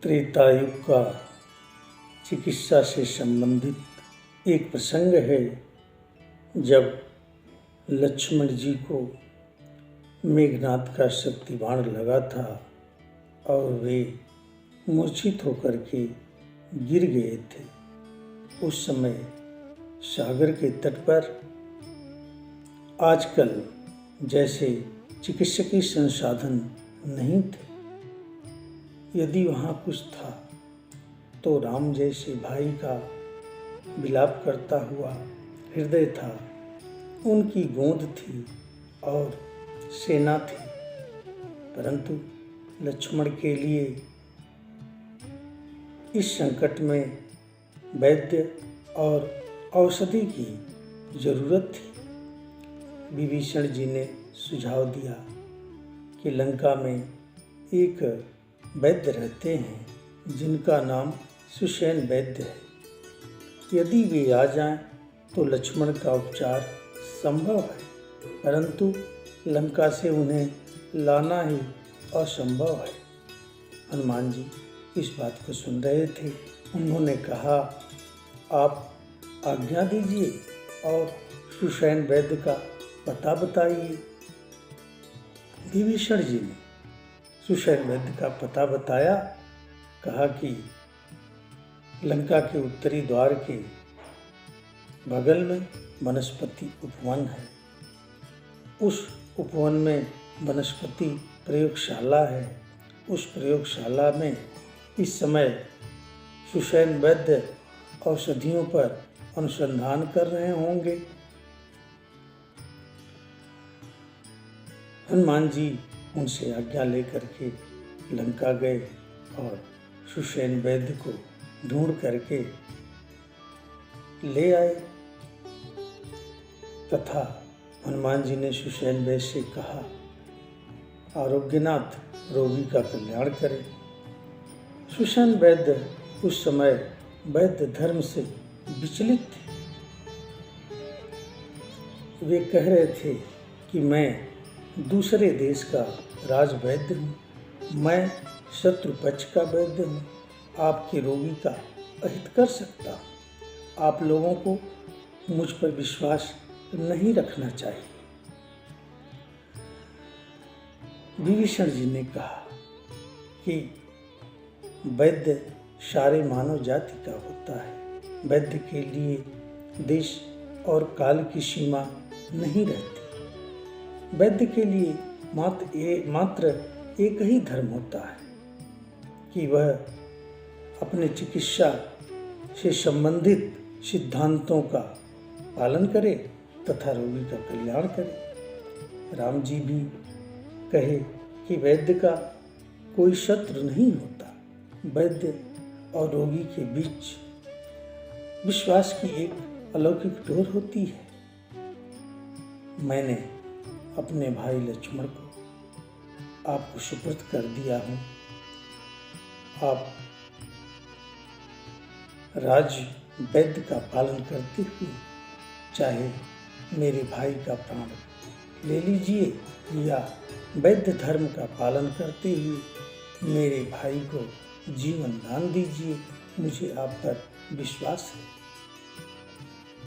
त्रेतायुग का चिकित्सा से संबंधित एक प्रसंग है जब लक्ष्मण जी को मेघनाद का शक्ति बाण लगा था और वे मूर्छित होकर के गिर गए थे। उस समय सागर के तट पर आजकल जैसे चिकित्सकीय संसाधन नहीं थे। यदि वहाँ कुछ था तो राम जैसे भाई का विलाप करता हुआ हृदय था, उनकी गोद थी और सेना थी, परंतु लक्ष्मण के लिए इस संकट में वैद्य और औषधि की जरूरत थी। विभीषण जी ने सुझाव दिया कि लंका में एक वैद्य रहते हैं जिनका नाम सुषेण वैद्य है। यदि वे आ जाएं तो लक्ष्मण का उपचार संभव है, परंतु लंका से उन्हें लाना ही असंभव है। हनुमान जी इस बात को सुन रहे थे। उन्होंने कहा, आप आज्ञा दीजिए और सुषेण वैद्य का पता बताइए। विभीषण जी ने सुषेण वैद्य का पता बताया। कहा कि लंका के उत्तरी द्वार के बगल में वनस्पति उपवन है। उस उपवन में वनस्पति प्रयोगशाला है। उस प्रयोगशाला में इस समय सुषेण वैद्य औषधियों पर अनुसंधान कर रहे होंगे। हनुमान जी उनसे आज्ञा लेकर के लंका गए और सुषेण वैद्य को ढूंढ करके ले आए तथा हनुमान जी ने सुषेण वैद्य से कहा, आरोग्यनाथ रोगी का कल्याण करे। सुषेण वैद्य उस समय वैद्य धर्म से विचलित थे। वे कह रहे थे कि मैं दूसरे देश का राज वैद्य हूँ, मैं शत्रु पक्ष का वैद्य हूँ, आपके रोगी का अहित कर सकता हूँ। आप लोगों को मुझ पर विश्वास नहीं रखना चाहिए। विभीषण जी ने कहा कि वैद्य सारे मानव जाति का होता है। वैद्य के लिए देश और काल की सीमा नहीं रहती। वैद्य के लिए मात्र एक ही धर्म होता है कि वह अपने चिकित्सा से संबंधित सिद्धांतों का पालन करे तथा रोगी का कल्याण करे। राम जी भी कहे कि वैद्य का कोई शत्रु नहीं होता। वैद्य और रोगी के बीच विश्वास की एक अलौकिक डोर होती है। मैंने अपने भाई लक्ष्मण को आपको सुपुर्द कर दिया हूँ। आप राज वैद्य का पालन करते हुए चाहे मेरे भाई का प्राण ले लीजिए या वैद्य धर्म का पालन करते हुए मेरे भाई को जीवन दान दीजिए। मुझे आप पर विश्वास है।